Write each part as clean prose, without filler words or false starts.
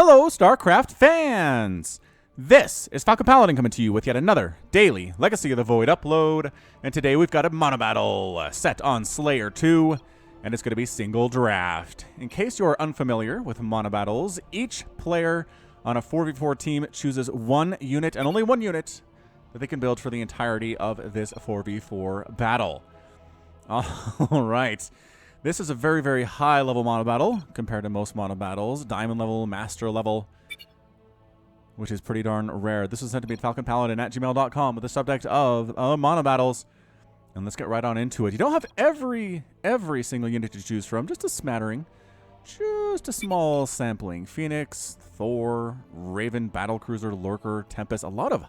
Hello, StarCraft fans! This is Falcon Paladin coming to you with yet another daily Legacy of the Void upload. And today we've got a Monobattle set on Slayer 2, and it's going to be single draft. In case you're unfamiliar with Monobattles, each player on a 4v4 team chooses one unit, and only one unit, that they can build for the entirety of this 4v4 battle. All right. This is a very, very high-level Monobattle compared to most Monobattles. Diamond level, Master level, which is pretty darn rare. This was sent to me at falconpaladin@gmail.com with the subject of Monobattles. And let's get right on into it. You don't have every single unit to choose from, just a smattering. Just a small sampling. Phoenix, Thor, Raven, Battlecruiser, Lurker, Tempest. A lot of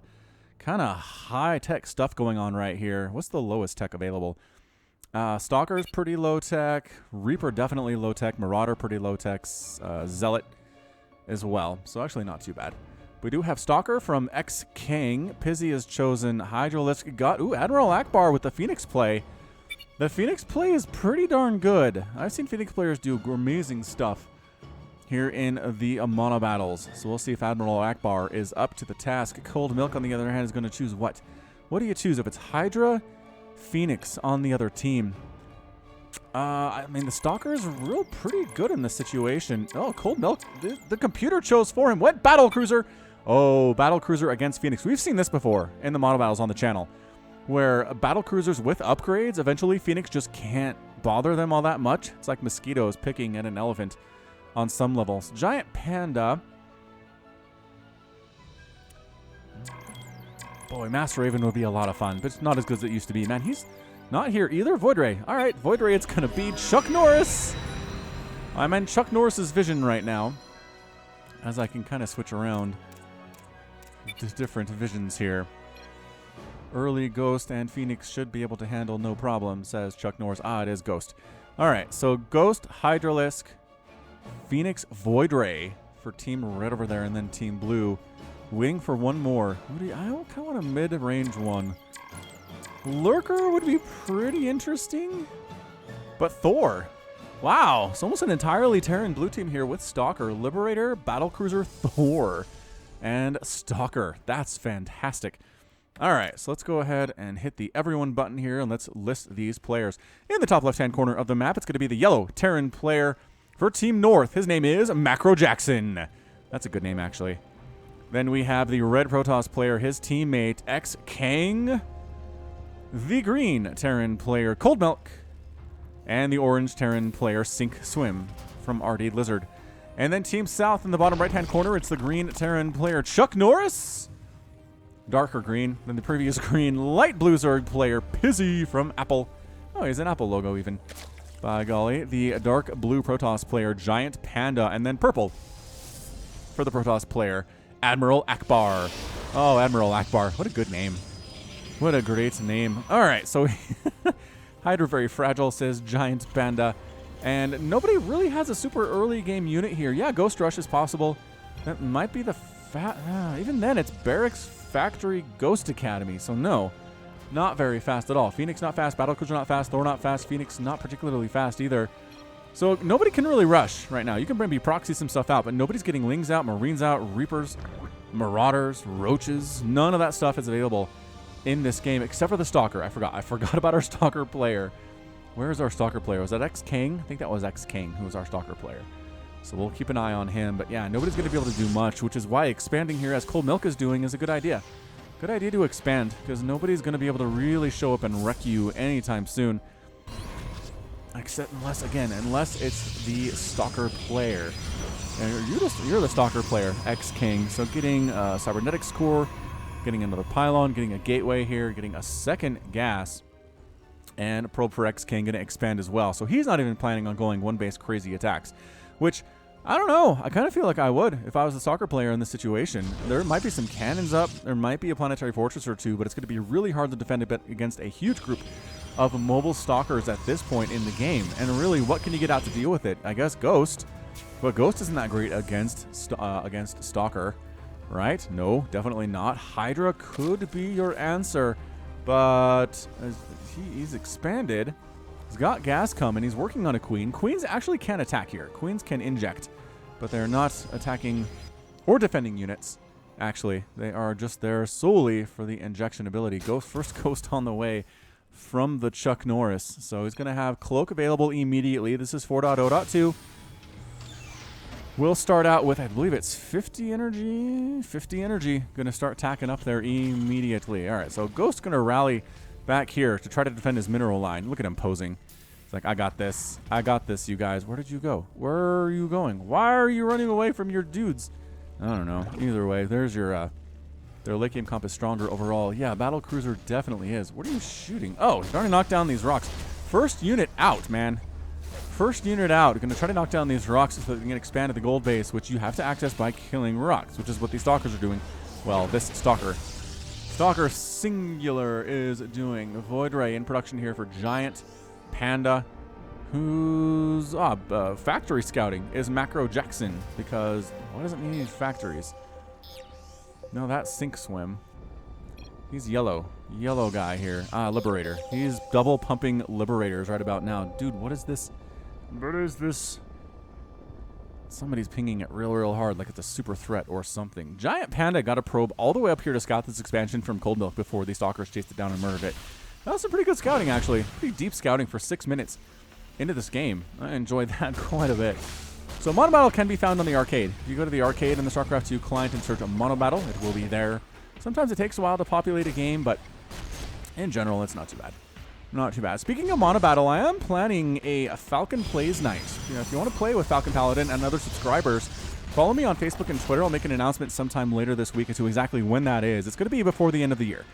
kind of high-tech stuff going on right here. What's the lowest tech available? Stalker's pretty low tech. Reaper definitely low tech. Marauder pretty low tech. Zealot as well. So actually not too bad. We do have Stalker from X-King. Pizzy has chosen Hydralisk. Got Admiral Akbar with the Phoenix play. The Phoenix play is pretty darn good. I've seen Phoenix players do amazing stuff here in the Monobattles. So we'll see if Admiral Akbar is up to the task. Cold Milk, on the other hand, is going to choose what? What do you choose if it's Hydra? Phoenix on the other team. I mean, the Stalker is real pretty good in this situation. Oh, Cold Milk. The computer chose for him. What? Battlecruiser. Oh, Battlecruiser against Phoenix. We've seen this before in the Monobattles on the channel, where Battlecruisers with upgrades, eventually Phoenix just can't bother them all that much. It's like mosquitoes picking at an elephant on some levels. Giant Panda. Boy, Master Raven would be a lot of fun, but it's not as good as it used to be. Man, he's not here either. Void Ray. All right, Void Ray, it's going to be Chuck Norris. I'm in Chuck Norris's vision right now, as I can kind of switch around to different visions here. Early Ghost and Phoenix should be able to handle no problem, says Chuck Norris. Ah, it is Ghost. All right, so Ghost, Hydralisk, Phoenix, Void Ray for Team Red over there, and then Team Blue. Waiting for one more. I kind of want a mid-range one. Lurker would be pretty interesting. But Thor. Wow. It's almost an entirely Terran blue team here with Stalker, Liberator, Battlecruiser, Thor, and Stalker. That's fantastic. All right, so let's go ahead and hit the everyone button here, and let's list these players. In the top left-hand corner of the map, it's going to be the yellow Terran player for Team North. His name is Macro Jackson. That's a good name, actually. Then we have the red Protoss player, his teammate, X-King. The green Terran player, Cold Milk. And the orange Terran player, Sink Swim from RD Lizard. And then Team South in the bottom right-hand corner, it's the green Terran player, Chuck Norris. Darker green than the previous green, light blue Zerg player, Pizzy from Apple. Oh, he's an Apple logo even. By golly. The dark blue Protoss player, Giant Panda. And then purple for the Protoss player, Admiral Akbar. Oh, Admiral Akbar. What a good name. What a great name. All right, so Hydra very fragile, says Giant Panda. And nobody really has a super early game unit here. Yeah, Ghost Rush is possible. That might be the even then, it's Barracks Factory Ghost Academy. So no, not very fast at all. Phoenix not fast, Battlecruiser not fast, Thor not fast, Phoenix not particularly fast either. So nobody can really rush right now. You can maybe proxy some stuff out, but nobody's getting Lings out, Marines out, Reapers, Marauders, Roaches. None of that stuff is available in this game except for the Stalker. I forgot about our Stalker player. Where is our Stalker player? Was that X-King? I think that was X-King who was our Stalker player. So we'll keep an eye on him. But yeah, nobody's going to be able to do much, which is why expanding here, as Cold Milk is doing, is a good idea. Good idea to expand, because nobody's going to be able to really show up and wreck you anytime soon. Except unless it's the Stalker player. And you're the Stalker player, X-King. So getting Cybernetics Core, getting another Pylon, getting a Gateway here, getting a second Gas, and a Probe for X-King going to expand as well. So he's not even planning on going one-base crazy attacks, which, I don't know. I kind of feel like I would if I was the Stalker player in this situation. There might be some cannons up. There might be a Planetary Fortress or two, but it's going to be really hard to defend against a huge group of mobile Stalkers at this point in the game. And really, what can you get out to deal with it? I guess Ghost. But Ghost isn't that great against Stalker, right? No, definitely not. Hydra could be your answer, but he's expanded. He's got gas coming. He's working on a Queen. Queens actually can attack here. Queens can inject but they're not attacking or defending units. Actually, they are just there solely for the injection ability. First Ghost on the way from the Chuck Norris. So he's going to have Cloak available immediately. This is 4.0.2. We'll start out with, I believe it's 50 energy. 50 energy. Going to start tacking up there immediately. All right, so Ghost's going to rally back here to try to defend his mineral line. Look at him posing. It's like, I got this. I got this, you guys. Where did you go? Where are you going? Why are you running away from your dudes? I don't know. Either way, there's your, their late game comp is stronger overall. Yeah, Battle Cruiser definitely is. What are you shooting? Oh, he's trying to knock down these rocks. First unit out, man. First unit out. Going to try to knock down these rocks so that they can expand at the gold base, which you have to access by killing rocks, which is what these stalkers are doing. Well, this stalker. Stalker Singular is doing. Void Ray in production here for Giant Panda, who's factory scouting is Macro Jackson, because why doesn't he need factories? No, that's Sink Swim. He's yellow guy here. Liberator. He's double pumping Liberators right about now. Dude, what is this? What is this? Somebody's pinging it real hard like it's a super threat or something. Giant Panda got a probe all the way up here to scout this expansion from Cold Milk before the stalkers chased it down and murdered it. That was some pretty good scouting, actually. Pretty deep scouting for 6 minutes into this game. I enjoyed that quite a bit. So Monobattle can be found on the arcade. If you go to the arcade in the StarCraft 2 client and search Monobattle, it will be there. Sometimes it takes a while to populate a game, but in general, it's not too bad. Not too bad. Speaking of Monobattle, I am planning a Falcon Plays night. You know, if you want to play with Falcon Paladin and other subscribers, follow me on Facebook and Twitter. I'll make an announcement sometime later this week as to exactly when that is. It's going to be before the end of the year,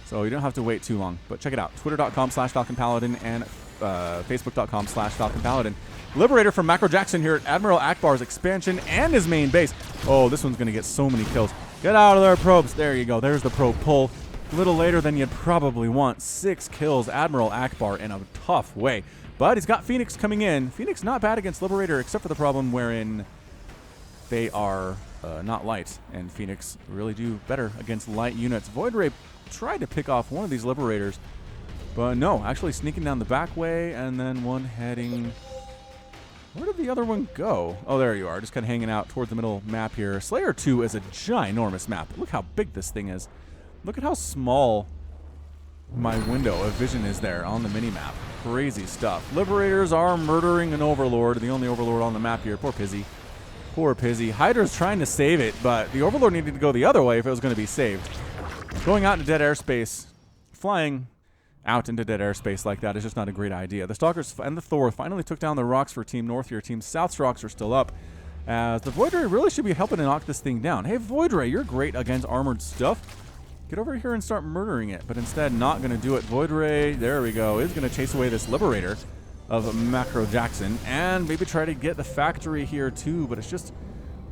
so you don't have to wait too long. But check it out. Twitter.com/FalconPaladin and Facebook.com/FalconPaladin. Liberator from Macro Jackson here at Admiral Akbar's expansion and his main base. Oh, this one's going to get so many kills. Get out of there, probes. There you go. There's the probe pull. A little later than you'd probably want. 6 kills, Admiral Akbar, in a tough way. But he's got Phoenix coming in. Phoenix not bad against Liberator, except for the problem wherein they are not light. And Phoenix really do better against light units. Void Ray tried to pick off one of these Liberators, but no, actually sneaking down the back way, and then one heading... Where did the other one go? Oh, there you are, just kind of hanging out towards the middle map here. Slayer 2 is a ginormous map. Look how big this thing is. Look at how small my window of vision is there on the mini-map. Crazy stuff. Liberators are murdering an Overlord, the only Overlord on the map here. Poor Pizzy. Poor Pizzy. Hydra's trying to save it, but the Overlord needed to go the other way if it was going to be saved. Going out into dead airspace, flying out into dead airspace like that is just not a great idea. The Stalkers and the Thor finally took down the rocks for Team North here. Team South's rocks are still up, as the Void Ray really should be helping to knock this thing down. Hey, Void Ray, you're great against armored stuff. Get over here and start murdering it, but instead not going to do it. Void Ray, there we go, is going to chase away this Liberator of Macro Jackson and maybe try to get the factory here too, but it's just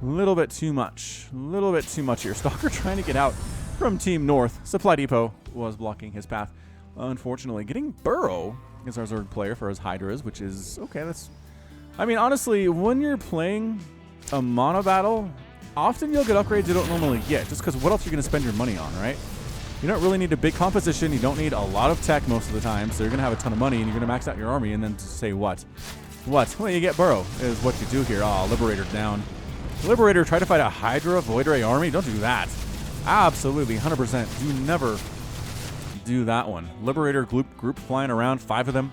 a little bit too much. A little bit too much here. Stalker trying to get out from Team North. Supply Depot was blocking his path. Unfortunately, getting Burrow is our Zerg player for his Hydras, which is okay. That's, I mean, honestly, when you're playing a Monobattle, often you'll get upgrades you don't normally get, just because what else are you going to spend your money on, right? You don't really need a big composition. You don't need a lot of tech most of the time, so you're going to have a ton of money, and you're going to max out your army, and then say what? What? Well, you get Burrow is what you do here. Oh, Liberator down. Liberator, try to fight a Hydra Void Ray army? Don't do that. Absolutely, 100%. Do never do that one. Liberator group flying around, 5 of them.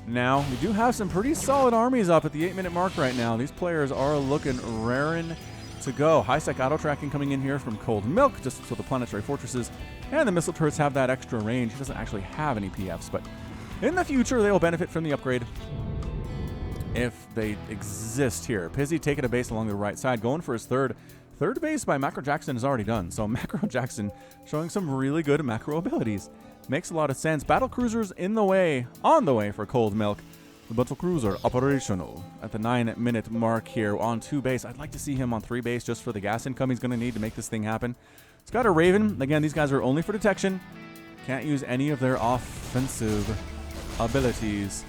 Now, we do have some pretty solid armies up at the 8-minute mark right now. These players are looking raring to go. High-sec auto tracking coming in here from Cold Milk, just so the planetary fortresses and the missile turrets have that extra range. He doesn't actually have any PFs, but in the future, they will benefit from the upgrade if they exist here. Pizzy taking a base along the right side, going for his third. Third base by Macro Jackson is already done, so Macro Jackson showing some really good macro abilities. Makes a lot of sense. Battle cruisers on the way for Cold Milk. The battle cruiser operational at the 9-minute mark here on 2 base. I'd like to see him on 3 base just for the gas income he's going to need to make this thing happen. It's got a Raven. Again, these guys are only for detection. Can't use any of their offensive abilities.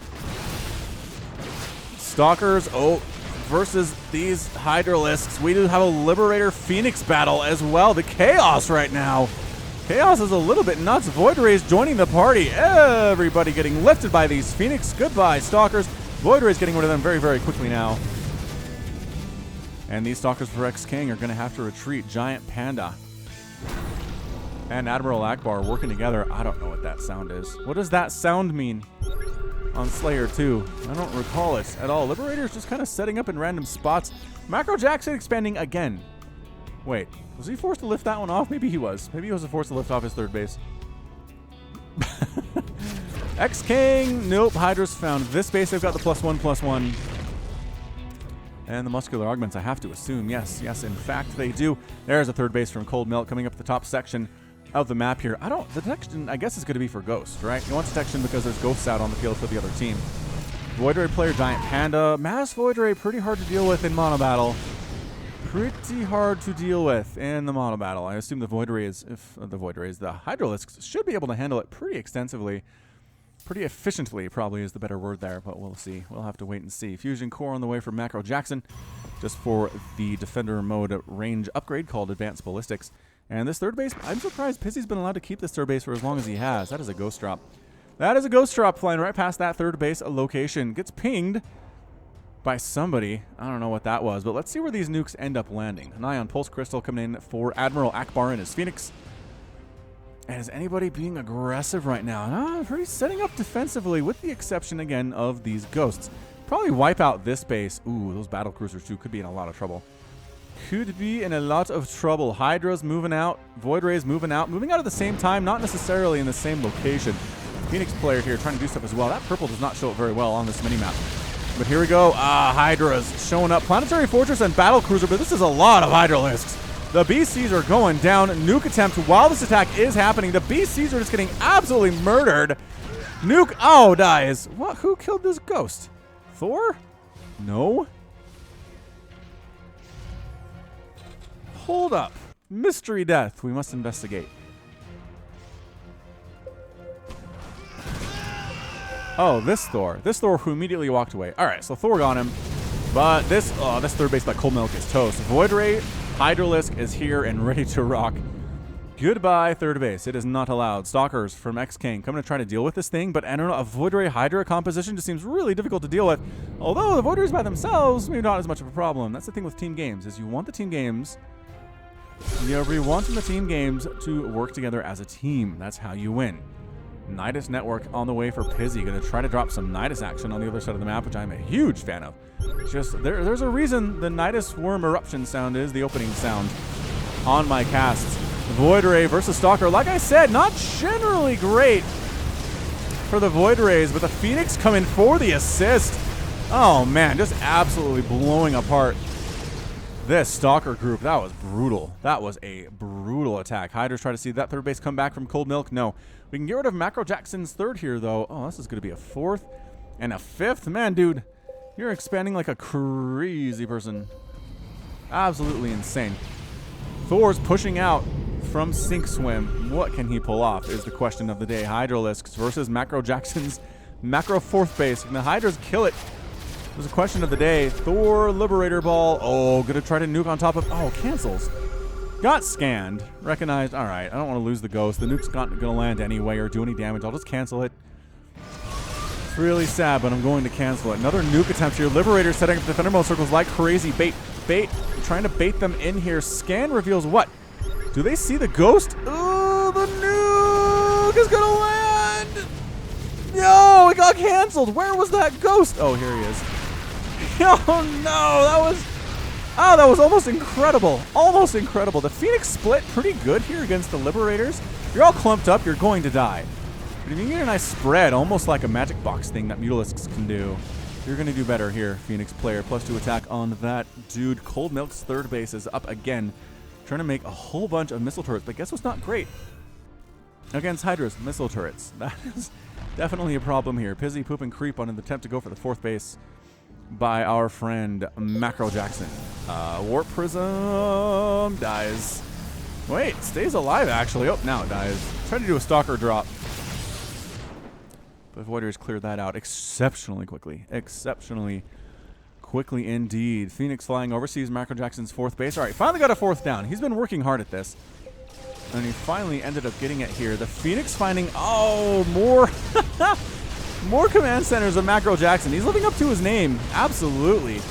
Stalkers, versus these Hydralisks. We do have a Liberator Phoenix battle as well. The chaos right now. Chaos is a little bit nuts. Void Ray's joining the party. Everybody getting lifted by these Phoenix. Goodbye, Stalkers. Void Ray's getting rid of them very, very quickly now. And these Stalkers for X-King are going to have to retreat. Giant Panda and Admiral Akbar working together. I don't know what that sound is. What does that sound mean on Slayer 2? I don't recall it at all. Liberator's just kind of setting up in random spots. Macro Jackson expanding again. Wait, was he forced to lift that one off? Maybe he was. Maybe he was forced to lift off his third base. X-King. Nope. Hydra's found this base. They've got the +1/+1. And the muscular augments, I have to assume. Yes, in fact, they do. There's a third base from Cold Milk coming up the top section of the map here. The detection, I guess, is going to be for Ghost, right? He wants detection because there's Ghosts out on the field for the other team. Void Ray player, Giant Panda. Mass Void Ray, pretty hard to deal with in Monobattle. Pretty hard to deal with in the Monobattle. I assume the Void Rays, the Hydralisks should be able to handle it pretty extensively. Pretty efficiently, probably is the better word there, but we'll see. We'll have to wait and see. Fusion Core on the way for Macro Jackson, just for the Defender mode range upgrade called Advanced Ballistics. And this third base, I'm surprised Pizzy's been allowed to keep this third base for as long as he has. That is a Ghost Drop. That is a Ghost Drop flying right past that third base location. Gets pinged by somebody. I don't know what that was, but let's see where these nukes end up landing. An Ion Pulse Crystal coming in for Admiral Akbar and his Phoenix. And is anybody being aggressive right now? No, pretty setting up defensively with the exception, again, of these Ghosts. Probably wipe out this base. Ooh, those battle cruisers, too, could be in a lot of trouble. Could be in a lot of trouble. Hydra's moving out. Void Ray's moving out. Moving out at the same time, not necessarily in the same location. Phoenix player here trying to do stuff as well. That purple does not show up very well on this minimap. But here we go. Hydra's showing up. Planetary Fortress and Battle Cruiser, but this is a lot of Hydralisks. The BCs are going down. Nuke attempt while this attack is happening. The BCs are just getting absolutely murdered. Nuke, dies. What? Who killed this Ghost? Thor? No. Hold up. Mystery death. We must investigate. Oh, this Thor. This Thor who immediately walked away. All right, so Thor got him. But this third base by Cold Milk is toast. Void Ray, Hydralisk is here and ready to rock. Goodbye, third base. It is not allowed. Stalkers from X-King coming to try to deal with this thing, but I don't know, a Void Ray Hydra composition just seems really difficult to deal with. Although the Void Rays by themselves, maybe not as much of a problem. That's the thing with team games, is you want the team games. You want the team games to work together as a team. That's how you win. Nidus Network on the way for Pizzy. Going to try to drop some Nidus action on the other side of the map, which I'm a huge fan of. Just there's a reason the Nidus Worm Eruption sound is the opening sound on my casts. Void Ray versus Stalker. Like I said, not generally great for the Void Rays, but the Phoenix coming for the assist. Oh man, just absolutely blowing apart this Stalker group. That was brutal. That was a brutal attack. Hydra's try to see that third base come back from Cold Milk. No. We can get rid of Macro Jackson's third here, though. Oh, this is going to be a fourth and a fifth. Man, dude, you're expanding like a crazy person. Absolutely insane. Thor's pushing out from Sink Swim. What can he pull off is the question of the day. Hydralisks versus Macro Jackson's Macro fourth base. Can the Hydras kill it? There's a question of the day. Thor, Liberator Ball. Oh, gonna try to nuke on top of... Oh, cancels. Got scanned. Recognized. All right, I don't want to lose the Ghost. The nuke's not gonna land anyway or do any damage. I'll just cancel it. It's really sad, but I'm going to cancel it. Another nuke attempt here. Liberator setting up Defender mode circles like crazy. Bait. Trying to bait them in here. Scan reveals what? Do they see the Ghost? Oh, the nuke is gonna land! No, it got canceled. Where was that Ghost? Oh, here he is. Oh no, that was almost incredible. Almost incredible. The Phoenix split pretty good here against the Liberators. You're all clumped up, you're going to die. But if you get a nice spread, almost like a magic box thing that Mutalisks can do, you're going to do better here, Phoenix player. +2 attack on that dude. Cold Milk's third base is up again, trying to make a whole bunch of missile turrets. But guess what's not great? Against Hydra's missile turrets. That is definitely a problem here. Pizzy, Poop, and Creep on an attempt to go for the fourth base by our friend Macro Jackson. Warp Prism dies. Wait, stays alive actually. Oh, now it dies. Try to do a Stalker drop. But Voiders cleared that out exceptionally quickly. Exceptionally quickly indeed. Phoenix flying overseas Macro Jackson's fourth base. All right, finally got a fourth down. He's been working hard at this. And he finally ended up getting it here. The Phoenix finding, more more command centers of Macro Jackson. He's living up to his name. Absolutely.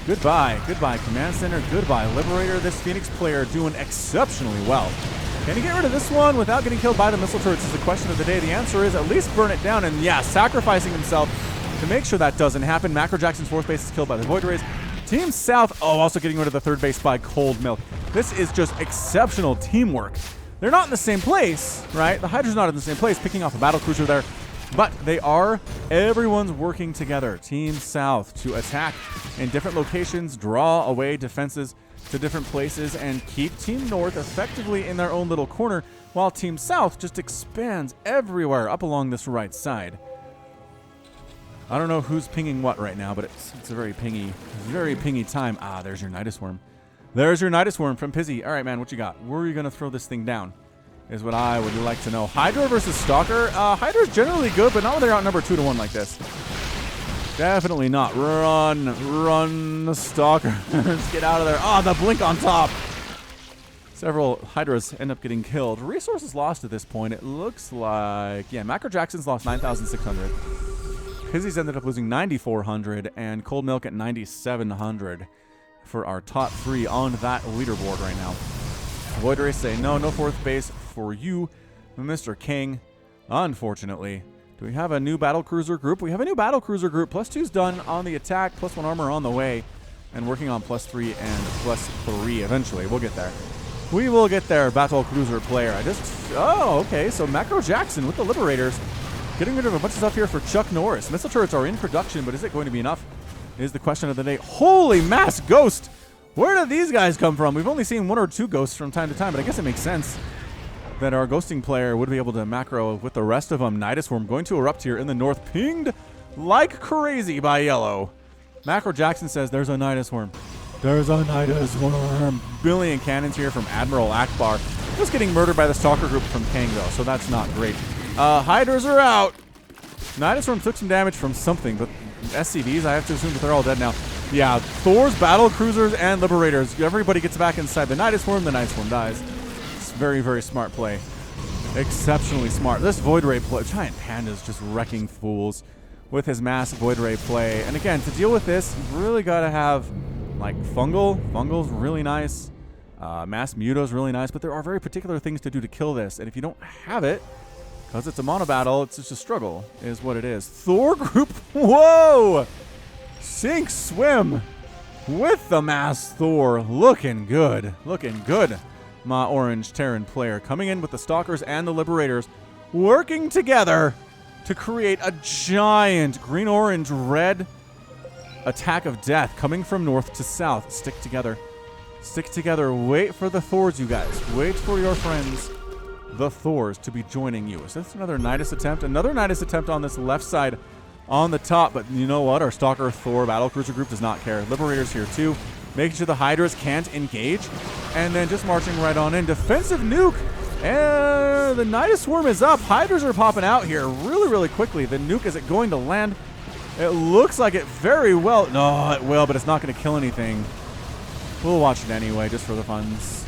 Goodbye. Goodbye, Command Center. Goodbye, Liberator. This Phoenix player doing exceptionally well. Can he get rid of this one without getting killed by the missile turrets is the question of the day. The answer is at least burn it down. And yeah, sacrificing himself to make sure that doesn't happen. Macro Jackson's fourth base is killed by the Void Rays. Team South, also getting rid of the third base by Cold Milk. This is just exceptional teamwork. They're not in the same place, right? The Hydra's not in the same place, picking off a battle cruiser there. But they are. Everyone's working together. Team South to attack in different locations, draw away defenses to different places, and keep Team North effectively in their own little corner, while Team South just expands everywhere up along this right side. I don't know who's pinging what right now, but it's a very pingy time. Ah, there's your Nidus Worm. There's your Nidus Worm from Pizzy. All right, man, what you got? Where are you going to throw this thing down is what I would like to know. Hydra versus Stalker. Hydra's generally good, but not when they're outnumbered 2-1 like this. Definitely not. Run, Stalker. Let's get out of there. Oh, the blink on top. Several Hydras end up getting killed. Resources lost at this point. It looks like, yeah, Macro Jackson's lost 9,600. Pizzy's ended up losing 9,400, and Cold Milk at 9,700 for our top 3 on that leaderboard right now. Void Rays say, no fourth base for you, Mr. King. Unfortunately. Do we have a new battle cruiser group? We have a new battle cruiser group. +2's done on the attack, +1 armor on the way, and working on +3 and +3 eventually. We'll get there. We will get there, battle cruiser player. Okay, so Macro Jackson with the Liberators. Getting rid of a bunch of stuff here for Chuck Norris. Missile turrets are in production, but is it going to be enough? Is the question of the day. Holy mass ghost! Where did these guys come from? We've only seen 1 or 2 ghosts from time to time, but I guess it makes sense that our ghosting player would be able to macro with the rest of them. Nidus Worm going to erupt here in the north, pinged like crazy by yellow. Macro Jackson says there's a Nidus Worm. There's a Nidus Worm. Billion cannons here from Admiral Akbar. Just getting murdered by the Stalker group from Kang, though, so that's not great. Hydras are out. Nidus Worm took some damage from something, but SCVs, I have to assume that they're all dead now. Yeah, Thor's battle cruisers and Liberators. Everybody gets back inside the Nidus Worm dies. It's very, very smart play. Exceptionally smart. This Void Ray play, Giant Panda's just wrecking fools with his mass Void Ray play. And again, to deal with this, you've really got to have, like, Fungal. Fungal's really nice. Mass Muto's really nice, but there are very particular things to do to kill this. And if you don't have it, because it's a monobattle, it's just a struggle, is what it is. Thor group, whoa! Sink swim with the mass Thor. Looking good. Looking good. My orange Terran player coming in with the Stalkers and the Liberators working together to create a giant green-orange-red attack of death coming from north to south. Stick together. Stick together. Wait for the Thors, you guys. Wait for your friends, the Thors, to be joining you. Is this another Nidus attempt? Another Nidus attempt on this left side on the top, but you know what? Our Stalker Thor battlecruiser group does not care. Liberators here too, making sure the Hydras can't engage, and then just marching right on in. Defensive nuke, and the Nidus Worm is up. Hydras are popping out here really, really quickly. The nuke, is it going to land? It looks like it very well. No, it will, but it's not going to kill anything. We'll watch it anyway, just for the funs.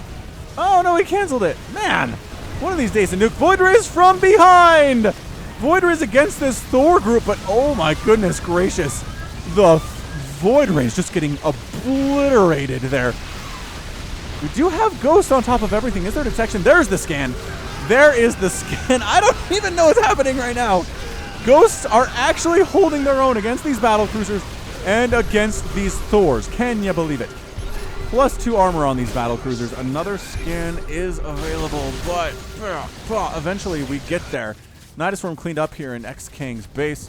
Oh, no, he canceled it. Man, one of these days, a nuke. Void Rays from behind. Void Rays against this Thor group, but oh my goodness gracious. The Void Rays just getting obliterated there. We do have Ghost on top of everything. Is there detection? There's the scan. There is the scan. I don't even know what's happening right now. Ghosts are actually holding their own against these battle cruisers and against these Thors. Can you believe it? +2 armor on these battle cruisers. Another scan is available, but eventually we get there. Nidus Worm cleaned up here in X-Kang's base.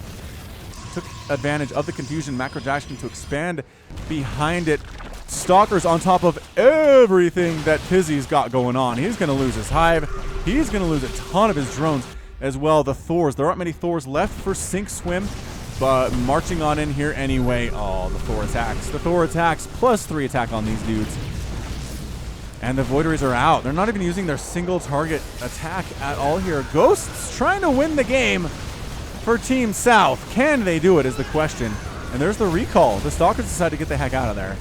Took advantage of the confusion. Macro Jackson to expand behind it. Stalkers on top of everything that Pizzy's got going on. He's going to lose his hive. He's going to lose a ton of his drones as well. The Thors. There aren't many Thors left for Sink Swim, but marching on in here anyway. Oh, the Thor attacks. The Thor attacks. +3 attack on these dudes. And the Void Rays are out. They're not even using their single target attack at all here. Ghosts trying to win the game for Team South. Can they do it is the question. And there's the recall. The Stalkers decide to get the heck out of there.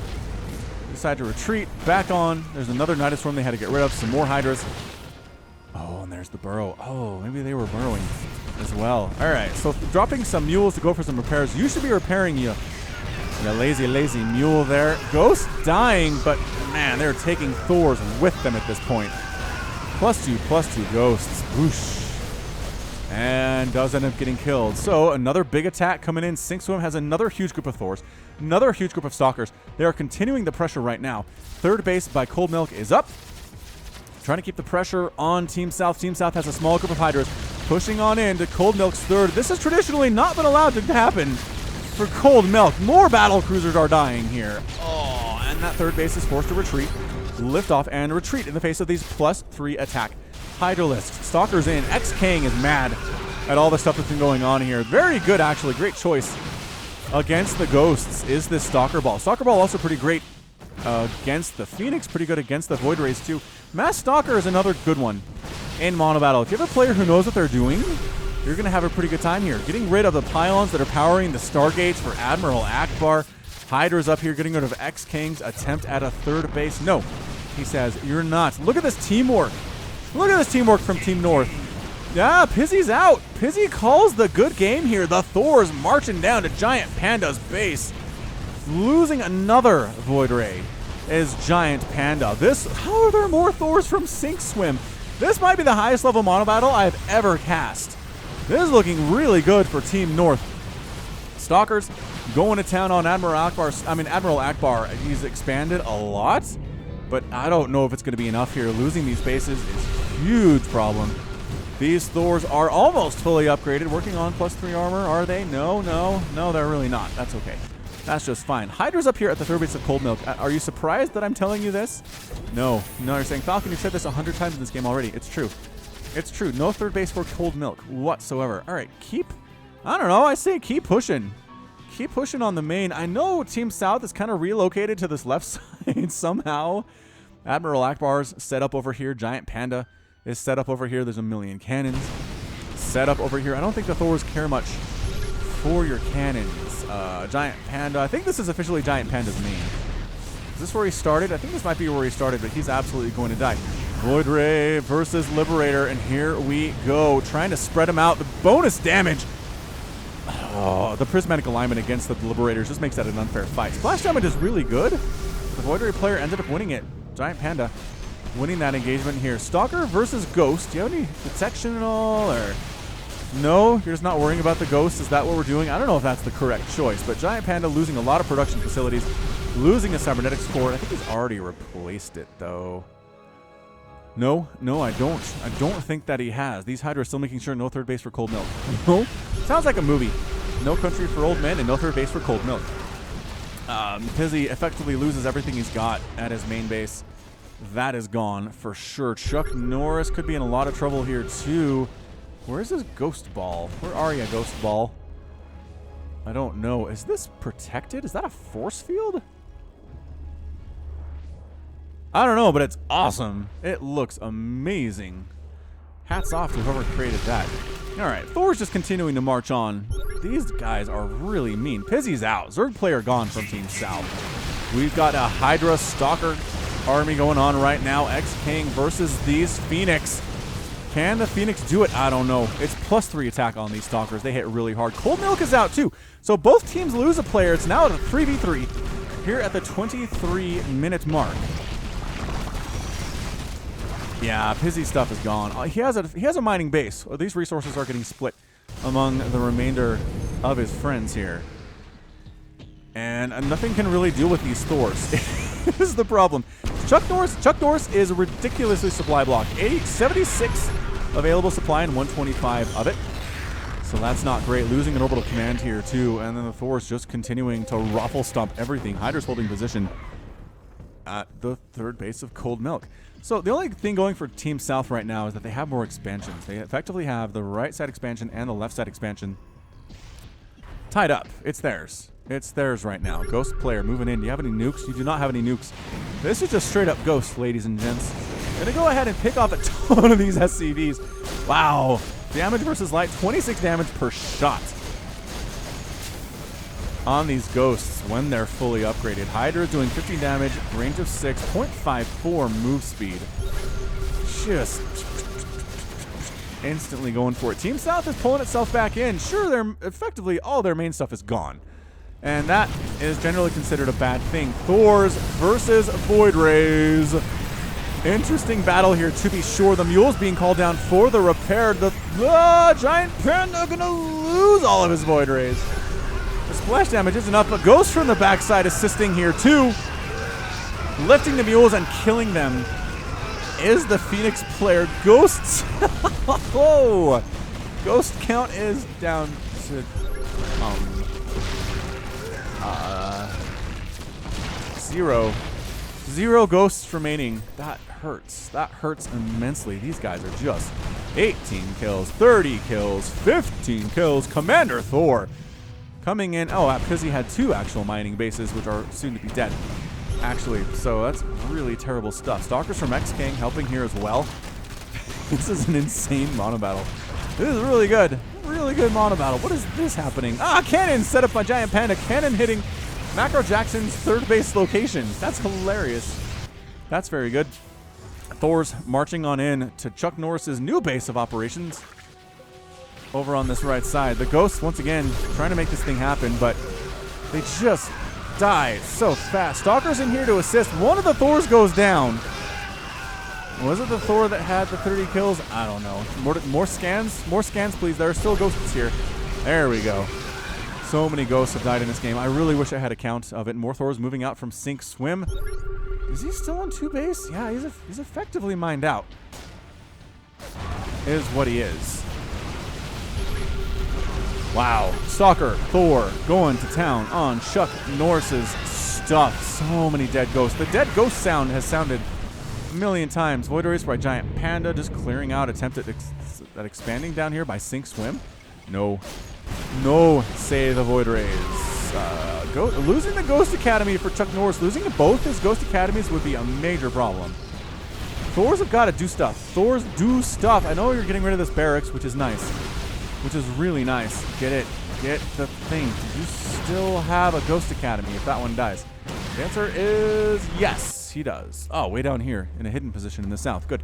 Decide to retreat. Back on. There's another Nidus Worm they had to get rid of. Some more Hydras. Oh, and there's the burrow. Oh, maybe they were burrowing as well. All right, so dropping some mules to go for some repairs. You should be repairing you The lazy mule there. Ghost dying, but man, they're taking Thors with them at this point. +2/+2 ghosts. Whoosh. And does end up getting killed. So another big attack coming in. SC2 has another huge group of Thors, another huge group of Stalkers. They are continuing the pressure right now. Third base by Cold Milk is up. Trying to keep the pressure on Team South. Team South has a small group of Hydras pushing on in to Cold Milk's third. This has traditionally not been allowed to happen for Cold Milk. More battle cruisers are dying here. Oh, and that third base is forced to retreat, lift off, and retreat in the face of these +3 attack Hydralisks. Stalkers in. X-King is mad at all the stuff that's been going on here. Very good, actually. Great choice against the Ghosts is this Stalker Ball. Stalker Ball also pretty great against the Phoenix. Pretty good against the Void Rays, too. Mass Stalker is another good one in Monobattle. If you have a player who knows what they're doing, you're going to have a pretty good time here. Getting rid of the pylons that are powering the Stargates for Admiral Akbar. Hydra's up here getting rid of X-King's attempt at a third base. No, he says, you're not. Look at this teamwork. Look at this teamwork from Team North. Yeah, Pizzy's out. Pizzy calls the good game here. The Thors marching down to Giant Panda's base. Losing another Void Ray is Giant Panda. How are there more Thors from Sink Swim? This might be the highest level Monobattle I've ever cast. This is looking really good for Team North. Stalkers going to town on Admiral Akbar. He's expanded a lot, but I don't know if it's going to be enough here. Losing these bases is a huge problem. These Thors are almost fully upgraded, working on +3 armor. Are they? No, they're really not. That's okay. That's just fine. Hydra's up here at the third base of Cold Milk. Are you surprised that I'm telling you this? No, you're saying, Falcon, you've said this 100 times in this game already. It's true. It's true. No third base for Cold Milk whatsoever. All right, I say keep pushing. Keep pushing on the main. I know Team South is kind of relocated to this left side somehow. Admiral Akbar's set up over here. Giant Panda is set up over here. There's a million cannons set up over here. I don't think the Thors care much for your cannons. Giant Panda. I think this is officially Giant Panda's main. Is this where he started? I think this might be where he started, but he's absolutely going to die. Void Ray versus Liberator, and here we go. Trying to spread him out. The bonus damage. Oh, the prismatic alignment against the Liberators just makes that an unfair fight. Splash damage is really good. The Void Ray player ended up winning it. Giant Panda winning that engagement here. Stalker versus Ghost. Do you have any detection at all, or no? You're just not worrying about the Ghost? Is that what we're doing? I don't know if that's the correct choice, but Giant Panda losing a lot of production facilities, losing a cybernetics core. I think he's already replaced it, though. No, I don't. I don't think that he has. These Hydra are still making sure no third base for Cold Milk. No? Sounds like a movie. No country for old men and no third base for Cold Milk. Pizzy effectively loses everything he's got at his main base. That is gone for sure. Chuck Norris could be in a lot of trouble here, too. Where's his Ghost Ball? Where are you, Ghost Ball? I don't know. Is this protected? Is that a force field? I don't know, but it's awesome. It looks amazing. Hats off to whoever created that. All right, Thor's just continuing to march on. These guys are really mean. Pizzy's out. Zerg player gone from Team South. We've got a Hydra Stalker army going on right now. X-King versus these Phoenix. Can the Phoenix do it? I don't know. It's +3 attack on these Stalkers. They hit really hard. Cold Milk is out, too. So both teams lose a player. It's now at a 3v3 here at the 23-minute mark. Yeah, Pizzy stuff is gone. He has a mining base. These resources are getting split among the remainder of his friends here. And nothing can really deal with these Thors. This is the problem. Chuck Norris is a ridiculously supply block. 76 available supply and 125 of it. So that's not great. Losing an orbital command here, too. And then the Thors just continuing to ruffle stomp everything. Hydra's holding position at the third base of Cold Milk. So the only thing going for Team South right now is that they have more expansions. They effectively have the right side expansion and the left side expansion tied up. It's theirs. It's theirs right now. Ghost player moving in. Do you have any nukes? You do not have any nukes. This is just straight up Ghost, ladies and gents. Gonna go ahead and pick off a ton of these SCVs. Wow. Damage versus light, 26 damage per shot on these Ghosts when they're fully upgraded. Hydra is doing 50 damage, range of 6, 0.54 move speed. Just instantly going for it. Team South is pulling itself back in. Sure, they're effectively all their main stuff is gone. And that is generally considered a bad thing. Thors versus Void Rays. Interesting battle here, to be sure. The Mule's being called down for the repair. The Giant Panda gonna lose all of his Void Rays. The splash damage is enough, but Ghost from the backside assisting here too. Lifting the Mules and killing them is the Phoenix player. Ghosts. Oh, Ghost count is down to 0. 0 ghosts remaining. That hurts. That hurts immensely. These guys are just 18 kills, 30 kills, 15 kills. Commander Thor coming in. Oh, because he had 2 actual mining bases, which are soon to be dead, actually. So that's really terrible stuff. Stalkers from X-King helping here as well. This is an insane mono battle. This is really good. Really good mono battle. What is this happening? Ah, cannon set up by Giant Panda. Cannon hitting Macro Jackson's 3rd base location. That's hilarious. That's very good. Thor's marching on in to Chuck Norris's new base of operations over on this right side. The Ghosts, once again, trying to make this thing happen, but they just die so fast. Stalker's in here to assist. One of the Thors goes down. Was it the Thor that had the 30 kills? I don't know. More scans? More scans, please. There are still ghosts here. There we go. So many ghosts have died in this game. I really wish I had a count of it. More Thors moving out from Sink Swim. Is he still on 2 base? Yeah, he's effectively mined out. Is what he is. Wow. Stalker, Thor, going to town on Chuck Norris's stuff. So many dead ghosts. The dead ghost sound has sounded a million times. Void Race by Giant Panda just clearing out. Attempt at expanding down here by Sink Swim. No. No, say the Void Rays. Losing the Ghost Academy for Chuck Norris. Losing to both his Ghost Academies would be a major problem. Thors have got to do stuff. Thors do stuff. I know you're getting rid of this barracks, which is nice. Which is really nice. Get it. Get the thing. Do you still have a Ghost Academy if that one dies? The answer is yes, he does. Oh, way down here in a hidden position in the south. Good.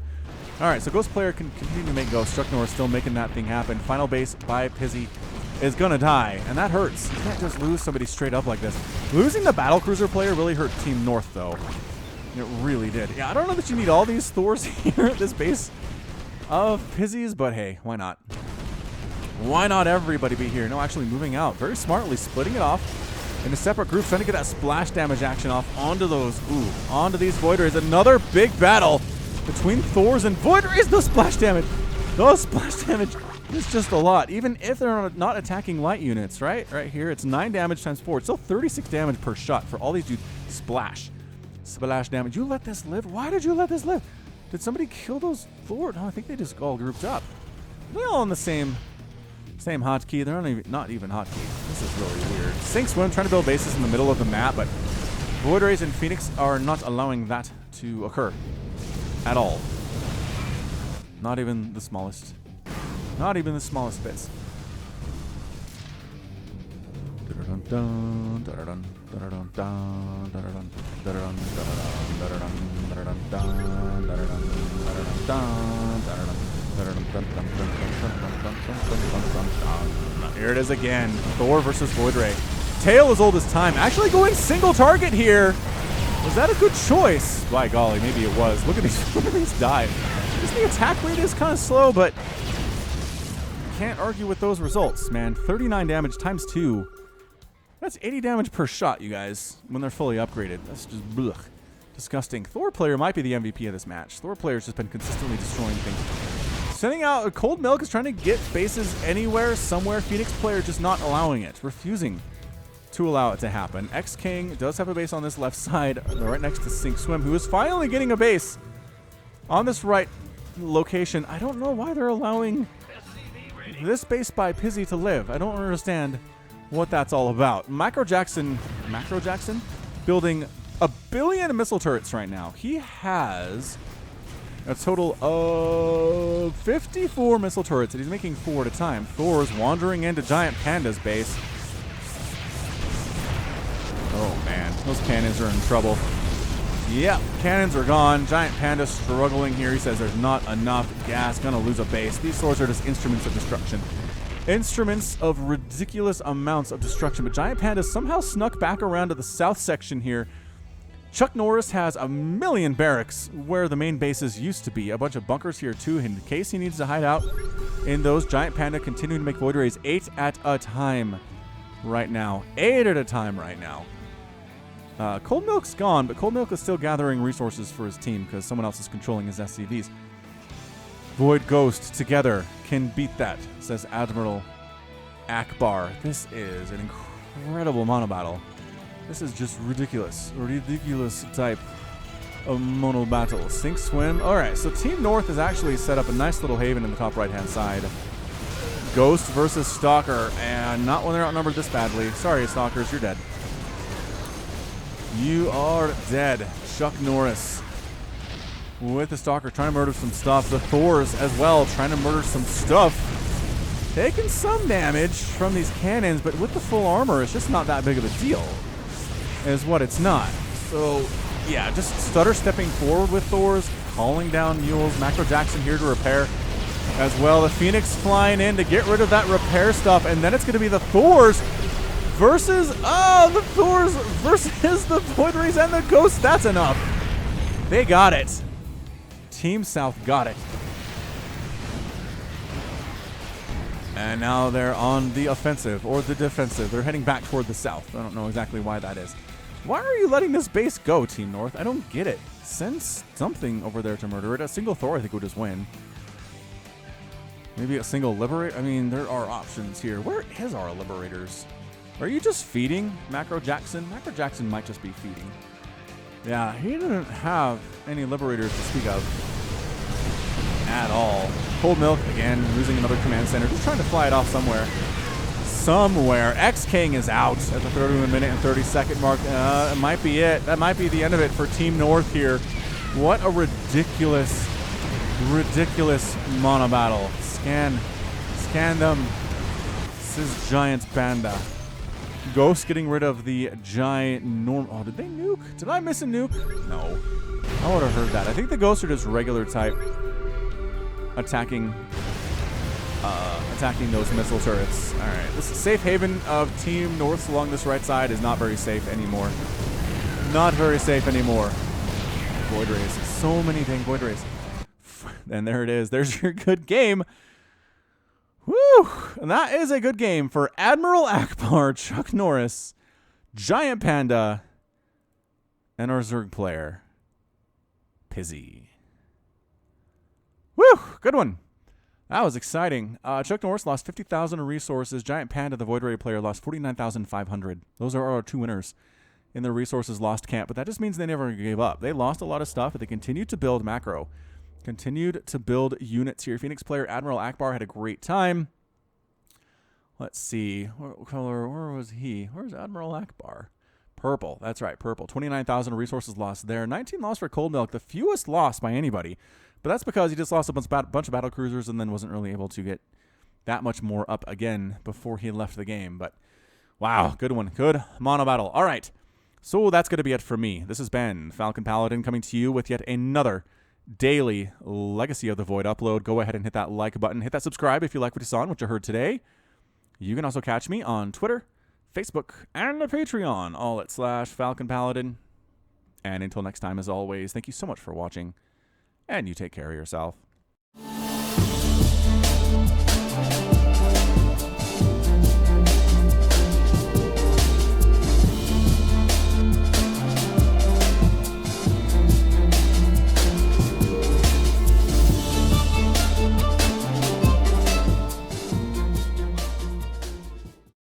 All right, so Ghost player can continue to make ghosts. Chuck Norris still making that thing happen. Final base by Pizzy is gonna die, and that hurts. You can't just lose somebody straight up like this. Losing the Battlecruiser player really hurt Team North, though. It really did. Yeah, I don't know that you need all these Thors here at this base of Pizzies, but hey, why not? Why not everybody be here? No, actually moving out. Very smartly splitting it off into separate groups, trying to get that splash damage action off onto those, onto these Void Rays. Another big battle between Thors and Void Rays. The splash damage. The splash damage is just a lot. Even if they're not attacking light units, right? Right here, it's 9 damage times 4. It's still 36 damage per shot for all these dudes. Splash. Splash damage. You let this live? Why did you let this live? Did somebody kill those Thors? No, I think they just all grouped up. They're all on the same hotkey. They're not even hotkey. This is really weird. Sink Swim trying to build bases in the middle of the map, but Void Rays and Phoenix are not allowing that to occur at all. Not even the smallest. Not even the smallest bits. Here it is again. Thor versus Void Ray. Tale as old as time. Actually going single target here. Was that a good choice? By golly, maybe it was. Look at these die. Just the attack rate is kind of slow, but can't argue with those results, man. 39 damage times 2. That's 80 damage per shot, you guys, when they're fully upgraded. That's just blech. Disgusting. Thor player might be the MVP of this match. Thor player's just been consistently destroying things. Sending out a Cold Milk is trying to get bases anywhere, somewhere. Phoenix player just not allowing it. Refusing to allow it to happen. X-King does have a base on this left side, right next to Sink Swim, who is finally getting a base on this right location. I don't know why they're allowing this base by Pizzy to live. I don't understand what that's all about. Macro Jackson building 1 billion missile turrets right now. He has a total of 54 missile turrets, and he's making 4 at a time. Thor's wandering into Giant Panda's base. Oh man, those cannons are in trouble. Yep, cannons are gone. Giant Panda struggling here. He says there's not enough gas. Gonna lose a base. These swords are just instruments of destruction. instruments of ridiculous amounts of destruction. But Giant Panda somehow snuck back around to the south section here. Chuck Norris has a million barracks where the main bases used to be. A bunch of bunkers here too in case he needs to hide out in those. Giant Panda continuing to make Void Rays 8 at a time right now. 8 at a time right now. Cold Milk's gone, but Cold Milk is still gathering resources for his team because someone else is controlling his SCVs. Void Ghost together can beat that, says Admiral Akbar. This is an incredible Monobattle. This is just ridiculous. A ridiculous type of Monobattle. Sink, swim. Alright, so Team North has actually set up a nice little haven in the top right-hand side. Ghost versus Stalker, and not when they're outnumbered this badly. Sorry, Stalkers, you're dead. You are dead. Chuck Norris with the Stalker trying to murder some stuff. The Thors as well trying to murder some stuff. Taking some damage from these cannons, but with the full armor, it's just not that big of a deal. Is what it's not. So, yeah, just stutter stepping forward with Thors, calling down mules. Macro Jackson here to repair as well. The Phoenix flying in to get rid of that repair stuff, and then it's going to be the Thors versus the Thors versus the Void Rays and the Ghosts. That's enough. They got it. Team South got it. And now they're on the offensive or the defensive. They're heading back toward the south. I don't know exactly why that is. Why are you letting this base go, Team North? I don't get it. Send something over there to murder it. A single Thor, I think, would just win. Maybe a single Liberate? I mean, there are options here. Where is our Liberators? Are you just feeding Macro Jackson? Macro Jackson might just be feeding. Yeah, he doesn't have any Liberators to speak of at all. Cold Milk, again, losing another command center. Just trying to fly it off somewhere. X-King is out at the 31-minute and 30-second mark. It might be it. That might be the end of it for Team North here. What a ridiculous, ridiculous Monobattle. Scan them. This is Giant Panda. Ghost getting rid of the giant Oh, did they nuke? Did I miss a nuke? No. I would have heard that. I think the Ghosts are just regular type attacking those missile turrets. All right, this safe haven of Team North along this right side is not very safe anymore. Not very safe anymore. Void Rays. So many dang Void Rays. And there it is. There's your good game. Woo! And that is a good game for Admiral Akbar, Chuck Norris, Giant Panda, and our Zerg player, Pizzy. Woo! Good one. That was exciting. Chuck Norris lost 50,000 resources. Giant Panda, the Void Ray player, lost 49,500. Those are our two winners in the resources lost camp. But that just means they never gave up. They lost a lot of stuff, but they continued to build macro. Continued to build units here. Phoenix player Admiral Akbar had a great time. Let's see. What color? Where was he? Where's Admiral Akbar? Purple. That's right, purple. 29,000 resources lost there. 19 lost for Cold Milk. The fewest lost by anybody. But that's because he just lost a bunch of battle cruisers and then wasn't really able to get that much more up again before he left the game. But wow, good one. Good Monobattle. All right. So that's going to be it for me. This has been Falcon Paladin coming to you with yet another daily Legacy of the Void upload. Go ahead and hit that like button. Hit that subscribe if you like what you saw and what you heard today. You can also catch me on Twitter, Facebook, and the Patreon, all at /Falcon Paladin. And until next time, as always, thank you so much for watching, and you take care of yourself.